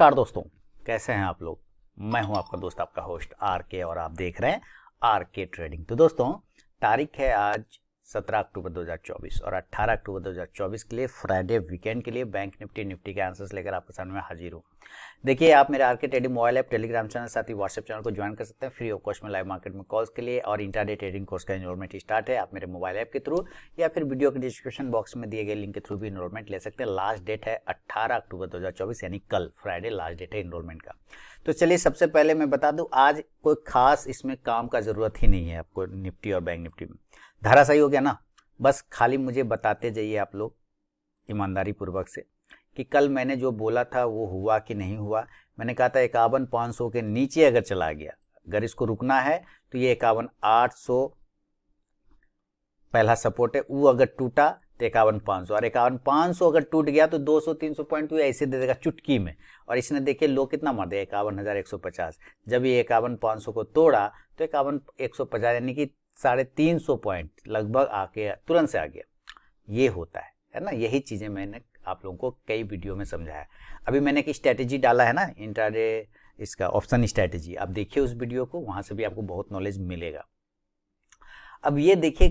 नमस्कार दोस्तों, कैसे हैं आप लोग। मैं हूं आपका दोस्त, आपका होस्ट आर के, और आप देख रहे हैं आर के ट्रेडिंग। तो दोस्तों, तारीख है आज 17 अक्टूबर 2024 और 18 अक्टूबर 2024 के लिए फ्राइडे वीकेंड के लिए बैंक निफ्टी के आंसर्स लेकर आपके सामने में हाजिर हूँ। देखिए, आप मेरे आर के trading mobile app, Telegram channel, साथ ही व्हाट्सएप चैनल को ज्वाइन कर सकते हैं फ्री ऑफ कॉस्ट में लाइव मार्केट में कॉल्स के लिए। और इंट्राडे ट्रेडिंग कोर्स का एनरोलमेंट स्टार्ट है। आप मेरे मोबाइल ऐप के थ्रू या फिर वीडियो के डिस्क्रिप्शन बॉक्स में दिए गए लिंक के थ्रू भी एनरोलमेंट ले सकते हैं। लास्ट डेट है 18 अक्टूबर 2024 यानी कल फ्राइडे लास्ट डेट है एनरोलमेंट का। तो चलिए, सबसे पहले मैं बता दूं, आज कोई खास इसमें काम का जरूरत ही नहीं है आपको निफ्टी और बैंक निफ्टी में। धराशायी हो गया ना, बस खाली मुझे बताते जाइए आप लोग ईमानदारी पूर्वक से कि कल मैंने जो बोला था वो हुआ कि नहीं हुआ। मैंने कहा था 51,500 के नीचे अगर चला गया, अगर इसको रुकना है तो ये 51,800 पहला सपोर्ट है, वो अगर टूटा तो 51,500, और 51,500 अगर टूट गया तो 200-300 पॉइंट तो ऐसे दे देगा चुटकी में। और इसने देखिए लो कितना मार दिया, 51,150। जब ये 51,500 को तोड़ा तो 51,150 यानी कि 350 पॉइंट लगभग आके तुरंत से आ गया। ये होता है ना। यही चीजें मैंने आप लोगों को कई वीडियो में समझाया। अभी मैंने एक स्ट्रैटेजी डाला है ना, इंट्राडे इसका ऑप्शन स्ट्रैटेजी, आप देखिए उस वीडियो को, वहां से भी आपको बहुत नॉलेज मिलेगा। अब ये देखिए,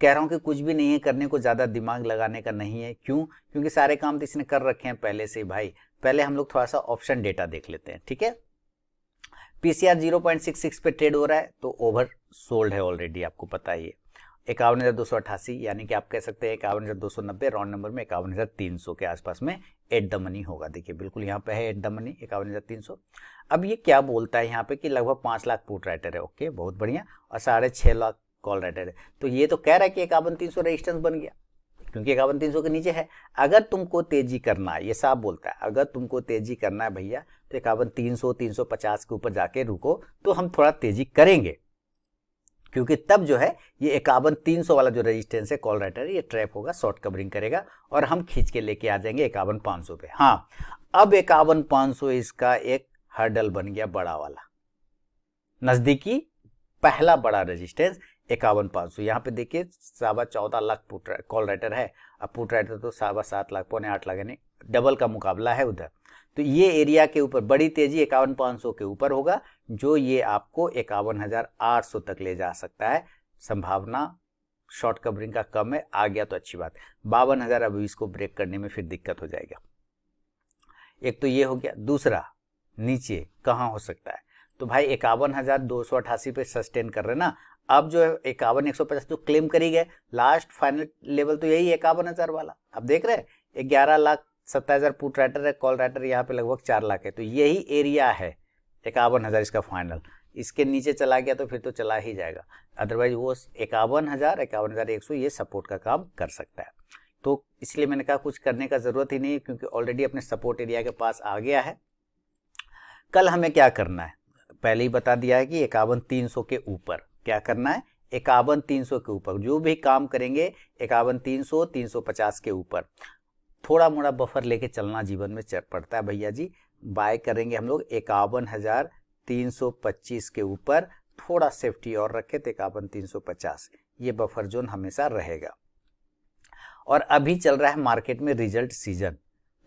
कह रहा हूं कि कुछ भी नहीं है करने को, ज्यादा दिमाग लगाने का नहीं है। क्यों? क्योंकि सारे काम तो इसने कर रखे हैं पहले से भाई। पहले हम लोग थोड़ा सा ऑप्शन डेटा देख लेते हैं, ठीक है। पीसीआर 0.66 पे ट्रेड हो रहा है तो ओवर सोल्ड है ऑलरेडी, आपको पता ही है। 51,288 यानी कि आप कह सकते हैं 51,290, राउंड नंबर में 51,300 के आसपास में एट द मनी होगा। देखिए बिल्कुल यहाँ पे है एट द मनी 51,300। अब ये क्या बोलता है यहाँ पे कि लगभग 5 लाख पुट राइटर है। ओके, बहुत बढ़िया। और 6.5 लाख कॉल राइटर है। तो ये तो कह रहा है कि 51,300 रेजिस्टेंस बन गया, क्योंकि 51,300 के नीचे है। अगर तुमको तेजी करना है, ये साफ बोलता है, अगर तुमको तेजी करना है भैया तो 51,300 350 के ऊपर जाके रुको तो हम थोड़ा तेजी करेंगे, क्योंकि तब जो है ये 51,300 वाला जो रेजिस्टेंस है कॉल राइटर है, ये ट्रैप होगा, शॉर्ट कवरिंग करेगा और हम खींच के लेके आ जाएंगे 51,500 पे। हाँ, अब 51,500 इसका एक हर्डल बन गया, बड़ा वाला, नजदीकी पहला बड़ा रेजिस्टेंस 51,500। यहाँ पे देखिए 14.25 लाख कॉल राइटर है, अब पुट राइटर तो 7.25 लाख, 7.25 लाख, यानी डबल का मुकाबला है उधर। तो ये एरिया के ऊपर बड़ी तेजी 51,500 के ऊपर होगा, जो ये आपको 51,800 तक ले जा सकता है। संभावना शॉर्ट कवरिंग का कम है, आ गया तो अच्छी बात। 52,000 अभी इसको ब्रेक करने में फिर दिक्कत हो जाएगा। एक तो ये हो गया। दूसरा, नीचे कहाँ हो सकता है? तो भाई 51,288 पे सस्टेन कर रहे ना। अब जो है 51,150 तो क्लेम कर ही गए, लास्ट फाइनल लेवल तो यही 51,000 वाला। अब देख रहे हैं 11,27,000 पुट राइटर है, कॉल राइटर यहाँ पे लगभग 4 लाख है। तो यही एरिया है 51,000 इसका फाइनल। इसके नीचे चला गया तो फिर तो चला ही जाएगा, अदरवाइज वो 51,000 51,100 ये सपोर्ट का काम कर सकता है। तो इसलिए मैंने कहा कुछ करने का जरूरत ही नहीं है, क्योंकि ऑलरेडी अपने सपोर्ट एरिया के पास आ गया है। कल हमें क्या करना है पहले ही बता दिया है कि 51,300 के ऊपर क्या करना है। 51,300 के ऊपर जो भी काम करेंगे 51,300 350 के ऊपर थोड़ा मोड़ा बफर लेके चलना जीवन में पड़ता है भैया जी। बाय करेंगे हम लोग 51,325 के ऊपर, थोड़ा सेफ्टी और रखे तो 51,350, ये बफर जोन हमेशा रहेगा। और अभी चल रहा है मार्केट में रिजल्ट सीजन,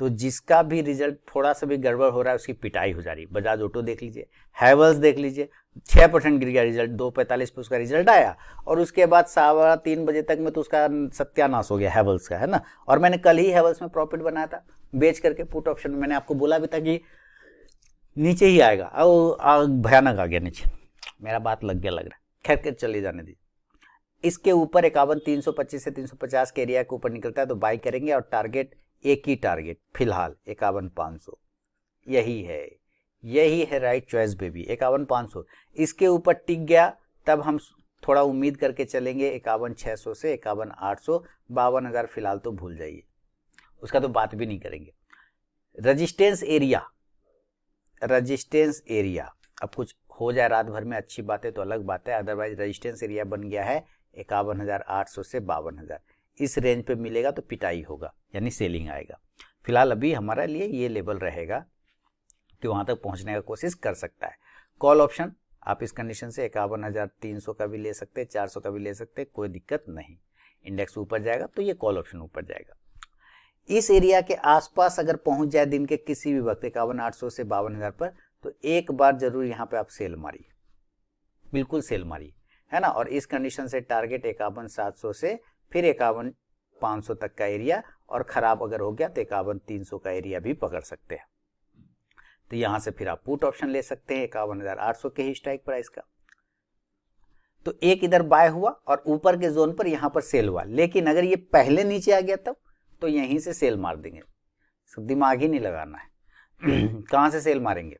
तो जिसका भी रिजल्ट थोड़ा सा भी गड़बड़ हो रहा है उसकी पिटाई हो जा रही है। बजाज ऑटो देख लीजिए, हैवेल्स देख लीजिए, 6% गिर गया रिजल्ट, 2:45 पे उसका रिजल्ट आया और उसके बाद 3:15 बजे तक में तो उसका सत्यानाश हो गया हैवेल्स का, है ना। और मैंने कल ही हैवेल्स में प्रॉफिट बनाया था बेच करके पुट ऑप्शन में। मैंने आपको बोला भी था कि नीचे ही आएगा, और भयानक आ गया नीचे। मेरा बात लग गया लग रहा है, खैर चले जाने दीजिए। इसके ऊपर 51,325 से 350 के एरिया के ऊपर निकलता है तो बाई करेंगे, और टारगेट एक ही टारगेट फिलहाल 51,500 यही है राइट चॉइस बेबी, 51,500। इसके ऊपर टिक गया तब हम थोड़ा उम्मीद करके चलेंगे 51,600 से 51,800। 52,000 फिलहाल तो भूल जाइए, उसका तो बात भी नहीं करेंगे। रेजिस्टेंस एरिया अब कुछ हो जाए रात भर में अच्छी बात है तो अलग बात है, अदरवाइज रेजिस्टेंस एरिया बन गया है 51,800 से 52,000। इस रेंज पे मिलेगा तो पिटाई होगा, यानी सेलिंग आएगा। फिलहाल अभी हमारे लिए ये लेवल रहेगा कि वहां तक पहुंचने का कोशिश कर सकता है। कॉल ऑप्शन आप इस कंडीशन से 51,300 का भी ले सकते हैं, 400 का भी ले सकते हैं, कोई दिक्कत नहीं। इंडेक्स ऊपर जाएगा तो ये कॉल ऑप्शन ऊपर जाएगा। इस एरिया के आसपास अगर पहुंच जाए दिन के किसी भी वक्त 51,800 से 52,000 पर, तो एक बार जरूर यहाँ पे आप सेल मारिए, बिल्कुल सेल मारिए, है ना। और इस कंडीशन से टारगेट 51,700 से फिर 51,500 तक का एरिया, और खराब अगर हो गया तो 51,300 का एरिया भी पकड़ सकते हैं। तो यहां से फिर आप पुट ऑप्शन ले सकते हैं 51,800 के ही स्ट्राइक प्राइस का। तो एक इधर बाय हुआ और ऊपर के जोन पर यहां पर सेल हुआ, लेकिन अगर ये पहले नीचे आ गया तब तो यहीं से सेल मार देंगे, दिमाग ही नहीं लगाना है। कहां से सेल मारेंगे?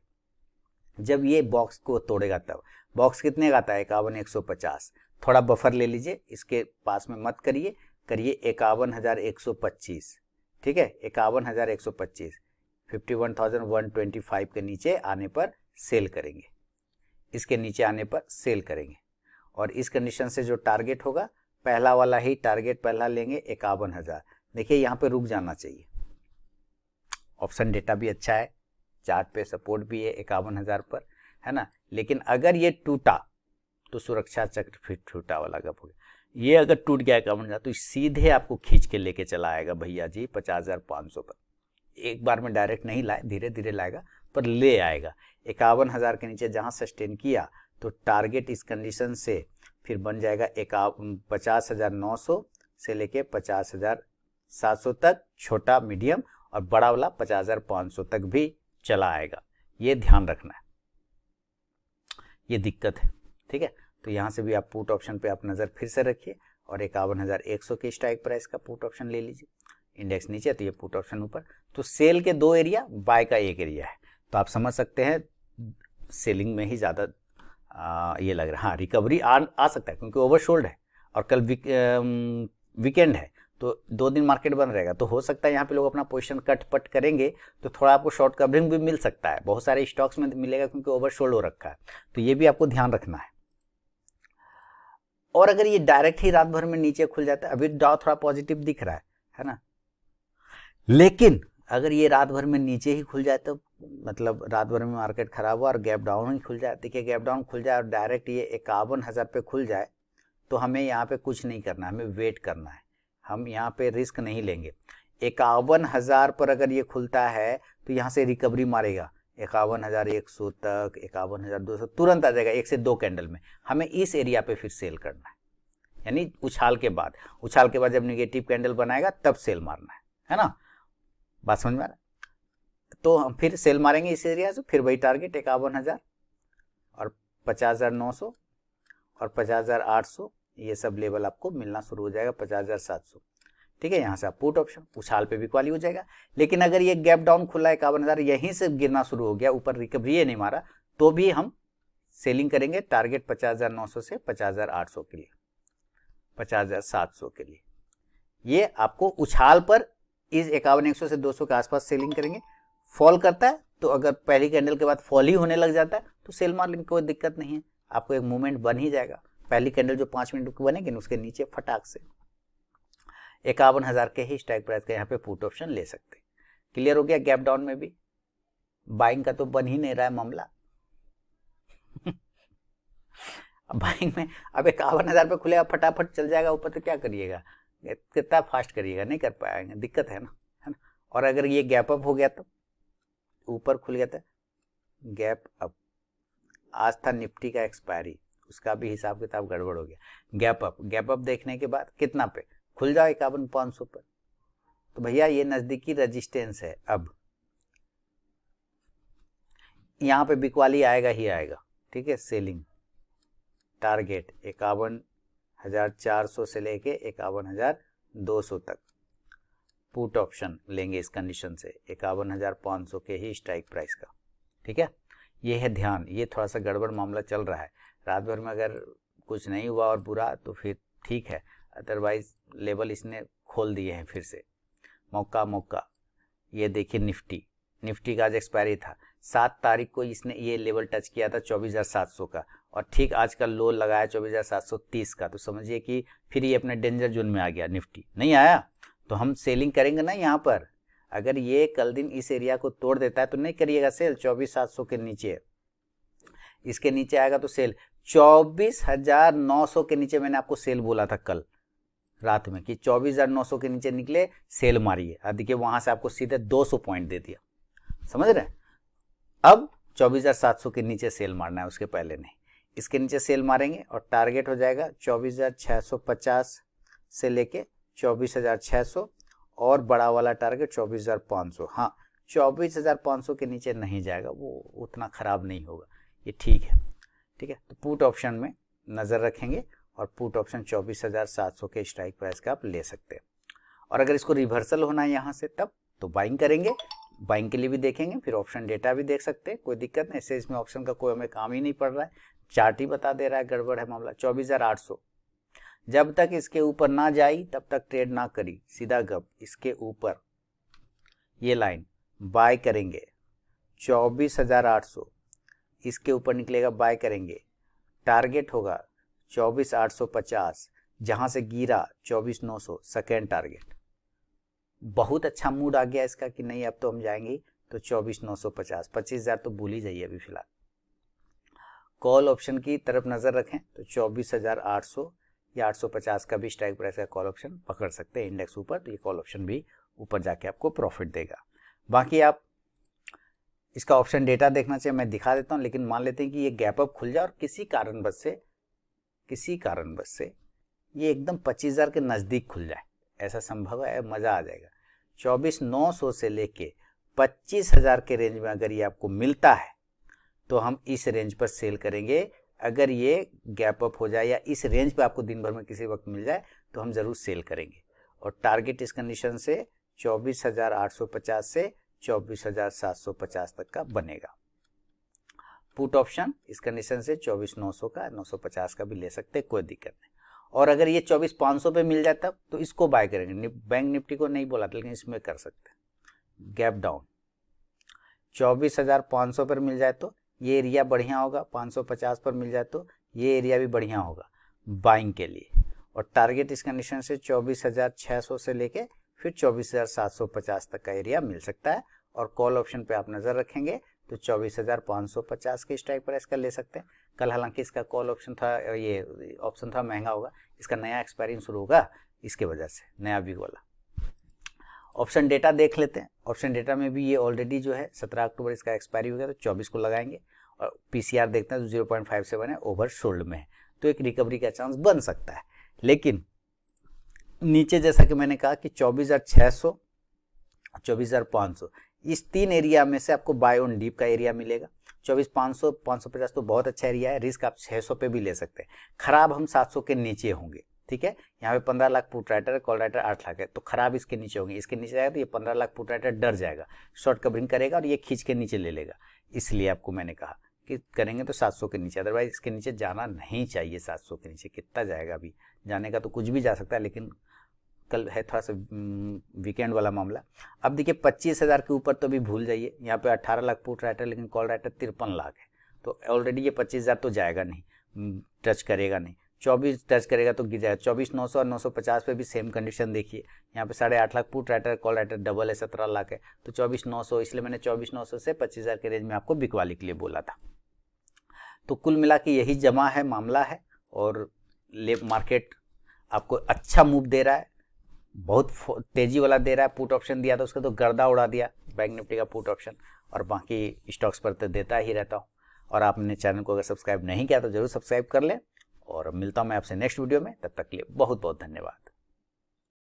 जब ये बॉक्स को तोड़ेगा तब। बॉक्स कितने का आता है? 51,150। थोड़ा बफर ले लीजिए, इसके पास में मत करिए, करिए 51,125, ठीक है, 51,125, 51,125 के नीचे आने पर सेल करेंगे, इसके नीचे आने पर सेल करेंगे। और इस कंडीशन से जो टारगेट होगा, पहला वाला ही टारगेट पहला लेंगे 51,000। देखिए यहाँ पे रुक जाना चाहिए, ऑप्शन डेटा भी अच्छा है, चार्ट पे सपोर्ट भी है 51,000 पर, है ना। लेकिन अगर ये टूटा तो सुरक्षा चक्र फिर टूटा वाला गप हो गया। ये अगर टूट गया 51,000 तो सीधे आपको खींच के लेके चला आएगा भैया जी 50,500 पर। एक बार में डायरेक्ट नहीं लाए, धीरे धीरे लाएगा, पर ले आएगा। 51,000 के नीचे जहां सस्टेन किया तो टारगेट इस कंडीशन से फिर बन जाएगा 50,900 से लेके 50,700 तक, छोटा मीडियम, और बड़ा वाला 50,500 तक भी चला आएगा। ये ध्यान रखना है, ये दिक्कत है, ठीक है। तो यहां से भी आप पुट ऑप्शन पे आप नजर फिर से रखिए और 51,100 के स्ट्राइक प्राइस का पुट ऑप्शन ले लीजिए। इंडेक्स नीचे तो ये पुट ऑप्शन ऊपर। तो सेल के 2 एरिया, बाय का 1 एरिया है। तो आप समझ सकते हैं सेलिंग में ही ज्यादा ये लग रहा है। हाँ, रिकवरी आ सकता है क्योंकि ओवरसोल्ड है और कल वीकेंड है, तो 2 दिन मार्केट बंद रहेगा, तो हो सकता है यहाँ पे लोग अपना पोजीशन कट पट करेंगे, तो थोड़ा आपको शॉर्ट कवरिंग भी मिल सकता है। बहुत सारे स्टॉक्स में मिलेगा क्योंकि ओवरसोल्ड हो रखा है, तो ये भी आपको ध्यान रखना है। और अगर ये डायरेक्ट ही रात भर में नीचे खुल जाता है, अभी डाउ थोड़ा पॉजिटिव दिख रहा है ना, लेकिन अगर ये रात भर में नीचे ही खुल जाए तो मतलब रात भर में मार्केट खराब हुआ और गैप डाउन ही खुल जाए, देखिए गैप डाउन खुल जाए और डायरेक्ट ये 51,000 पे खुल जाए, तो हमें यहाँ पे कुछ नहीं करना, हमें वेट करना है, हम यहाँ पे रिस्क नहीं लेंगे। 51,000 पर अगर ये खुलता है तो यहाँ से रिकवरी मारेगा 51,100 तक, 51,200 तुरंत आ जाएगा 1 से 2 कैंडल में। हमें इस एरिया पे फिर सेल करना है, यानी उछाल के बाद जब निगेटिव कैंडल बनाएगा तब सेल मारना है ना। बात समझ में आ रहा है? तो हम फिर सेल मारेंगे इस एरिया से, फिर वही टारगेट 51,000 और 50,900 और 50,800, ये सब लेवल आपको मिलना शुरू हो जाएगा 50,700, ठीक है। यहाँ से आप पुट ऑप्शन उछाल पे भी क्वाली हो जाएगा। लेकिन अगर ये गैप डाउन खुला है 51,000, यहीं से गिरना शुरू हो गया, ऊपर रिकवरी नहीं मारा, तो भी हम सेलिंग करेंगे टारगेट 50,900 से 50,800 के लिए, 50,700 के लिए। ये आपको उछाल पर इस 51,100 से 200 के आसपास सेलिंग करेंगे। फॉल करता है तो अगर पहली कैंडल के बाद फॉल ही होने लग जाता है तो सेल मार लेंगे, कोई दिक्कत नहीं है, आपको एक मूवमेंट बन ही जाएगा। पहली कैंडल जो 5 मिनट की बनेगी ना, उसके नीचे फटाक से 51,000 के ही स्ट्राइक प्राइस का यहाँ पे पुट ऑप्शन ले सकते हैं। क्लियर हो गया? गैप डाउन में भी बाइंग का तो बन ही नहीं रहा है मामला। अब बाइंग में अब 51,000 पे खुलेगा, फटाफट चल जाएगा ऊपर, तो क्या करिएगा, कितना फास्ट करिएगा, नहीं कर पाएंगे, दिक्कत है ना। और अगर ये गैप अप हो गया तो ऊपर खुल गया था, गैप अप, आज था निफ्टी का एक्सपायरी, उसका भी हिसाब किताब गड़बड़ हो गया। गैप अप देखने के बाद कितना पे खुल जाओ 51,500 पर, तो भैया ये नजदीकी रेजिस्टेंस है। अब यहाँ पे बिकवाली आएगा ही आएगा, ठीक है। सेलिंग टारगेट 51,400 से लेके 51,200 तक पुट ऑप्शन लेंगे इस कंडीशन से 51,500 के ही स्ट्राइक प्राइस का, ठीक है। ये है ध्यान, ये थोड़ा सा गड़बड़ मामला चल रहा है। रात भर में अगर कुछ नहीं हुआ और बुरा तो फिर ठीक है, अदरवाइज लेवल इसने खोल दिए हैं फिर से, मौका। ये देखिए निफ्टी का आज एक्सपायरी था, 7 तारीख को इसने ये लेवल टच किया था 24,700 का, और ठीक आज का लो लगाया 24,730 का, तो समझिए कि फिर ये अपने डेंजर जोन में आ गया। निफ्टी नहीं आया तो हम सेलिंग करेंगे ना यहाँ पर। अगर ये कल दिन इस एरिया को तोड़ देता है तो नहीं करिएगा सेल, 24,700 के नीचे, इसके नीचे आएगा तो सेल। 24,900 के नीचे मैंने आपको सेल बोला था कल, रात में कि 24,900 के नीचे निकले सेल मारिए। अब देखिए वहां से आपको सीधे 200 पॉइंट दे दिया, समझ रहे हैं। अब 24,700 के नीचे सेल मारना है, उसके पहले नहीं। इसके नीचे सेल मारेंगे और टारगेट हो जाएगा 24,650 से लेके 24,600 और बड़ा वाला टारगेट 24,500। हाँ, 24,500 के नीचे नहीं जाएगा, वो उतना खराब नहीं होगा, ये ठीक है। ठीक है, तो पुट ऑप्शन में नज़र रखेंगे और पुट ऑप्शन 24,700 के स्ट्राइक प्राइस का आप ले सकते हैं। और अगर इसको रिवर्सल होना है यहाँ से तब तो बाइंग करेंगे, बाइंग के लिए भी देखेंगे, फिर ऑप्शन डेटा भी देख सकते हैं, कोई दिक्कत नहीं। इससे इसमें ऑप्शन का कोई हमें काम ही नहीं पड़ रहा है, चार्ट ही बता दे रहा है गड़बड़ है मामला। 24,800 जब तक इसके ऊपर ना जाई तब तक ट्रेड ना करी, सीधा गप इसके ऊपर ये लाइन बाय करेंगे। 24,800 इसके ऊपर निकलेगा, बाय करेंगे, टारगेट होगा 24,850, जहां से गिरा 24,900 सेकेंड टारगेट। बहुत अच्छा मूड आ गया इसका कि नहीं अब तो हम जाएंगे, तो 24,950, 25,000 तो भूल ही जाइए अभी फिलहाल। कॉल ऑप्शन की तरफ नजर रखें तो 24,800 या 850 का भी स्ट्राइक प्राइस का कॉल ऑप्शन पकड़ सकते हैं इंडेक्स ऊपर, तो ये कॉल ऑप्शन भी ऊपर जाके आपको प्रॉफिट देगा। बाकी आप इसका ऑप्शन डेटा देखना चाहिए, मैं दिखा देता हूँ, लेकिन मान लेते हैं कि ये गैप अप खुल जाए और किसी कारणवश से ये एकदम 25,000 के नज़दीक खुल जाए, ऐसा संभव है, मज़ा आ जाएगा। 24,900 से लेके 25,000 के रेंज में अगर ये आपको मिलता है तो हम इस रेंज पर सेल करेंगे। अगर ये गैप अप हो जाए या इस रेंज पे आपको दिन भर में किसी वक्त मिल जाए तो हम ज़रूर सेल करेंगे। और टारगेट इस कंडीशन से 24,850 से 24,750 तक का बनेगा। पुट ऑप्शन इस कंडीशन से 24,900 का 950 का भी ले सकते हैं, कोई दिक्कत नहीं। और अगर ये 24,500 पे मिल जाए तब तो इसको बाय करेंगे। बैंक निफ्टी को नहीं बोला था लेकिन इसमें कर सकते हैं। गैप डाउन 24,500 पर मिल जाए तो ये एरिया बढ़िया होगा, 550 पर मिल जाए तो ये एरिया भी बढ़िया होगा बाइंग के लिए। और टारगेट इस कंडीशन से 24,600 से लेके फिर 24,750 तक का एरिया मिल सकता है। और कॉल ऑप्शन पे आप नज़र रखेंगे तो 24,550 के स्ट्राइक प्राइस का ले सकते हैं। कल हालांकि इसका कॉल ऑप्शन था, ये ऑप्शन था महंगा होगा, इसका नया एक्सपायरिंग शुरू होगा इसके वजह से, नया वीक वाला। ऑप्शन डेटा देख लेते हैं। ऑप्शन डेटा में भी ये ऑलरेडी जो है 17 अक्टूबर इसका एक्सपायरी हो गया, तो 24 को लगाएंगे। और पीसीआर देखते हैं तो 0.57 है, ओवर सोल्ड में है, तो एक रिकवरी का चांस बन सकता है। लेकिन नीचे जैसा कि मैंने कहा कि 24,600, 24,500 इस तीन एरिया में से आपको बाय ऑन डीप का एरिया मिलेगा। 24,500, 550 तो बहुत अच्छा एरिया है, रिस्क आप 600 पे भी ले सकते हैं। खराब हम 700 के नीचे होंगे, ठीक है। यहाँ पे 15 लाख पुट राइटर है, कॉल राइटर 8 लाख है, तो खराब इसके नीचे होंगे। इसके नीचे जाएगा तो ये 15 लाख पुट राइटर डर जाएगा, शॉर्ट कवरिंग करेगा और ये खींच के नीचे ले लेगा। इसलिए आपको मैंने कहा कि करेंगे तो 700 के नीचे, अदरवाइज इसके नीचे जाना नहीं चाहिए। 700 के नीचे कितना जाएगा, अभी जाने का तो कुछ भी जा सकता है, लेकिन कल है थोड़ा सा वीकेंड वाला मामला। अब देखिए 25,000 के ऊपर तो भी भूल जाइए। यहाँ पे 18 लाख पुट राइटर, लेकिन कॉल राइटर 53 लाख है, तो ऑलरेडी ये 25,000 तो जाएगा नहीं, टच करेगा नहीं। 24 टच करेगा तो गिर जाएगा। 24,900 और 950 पे भी सेम कंडीशन देखिए। यहाँ पे 8.5 lakh put writer, call writer double है, 17 लाख है, तो 24,900, इसलिए मैंने 24,900 से 25,000 के रेंज में आपको बिकवाली के लिए बोला था। तो कुल मिला के यही जमा है, मामला है। और मार्केट आपको अच्छा मूव दे रहा है, बहुत तेजी वाला दे रहा है। पुट ऑप्शन दिया था उसका तो गर्दा उड़ा दिया बैंक निफ्टी का पुट ऑप्शन, और बाकी स्टॉक्स पर तो देता ही रहता हूँ। और आपने चैनल को अगर सब्सक्राइब नहीं किया तो जरूर सब्सक्राइब कर लें। और मिलता हूँ मैं आपसे नेक्स्ट वीडियो में, तब तक के लिए बहुत बहुत धन्यवाद।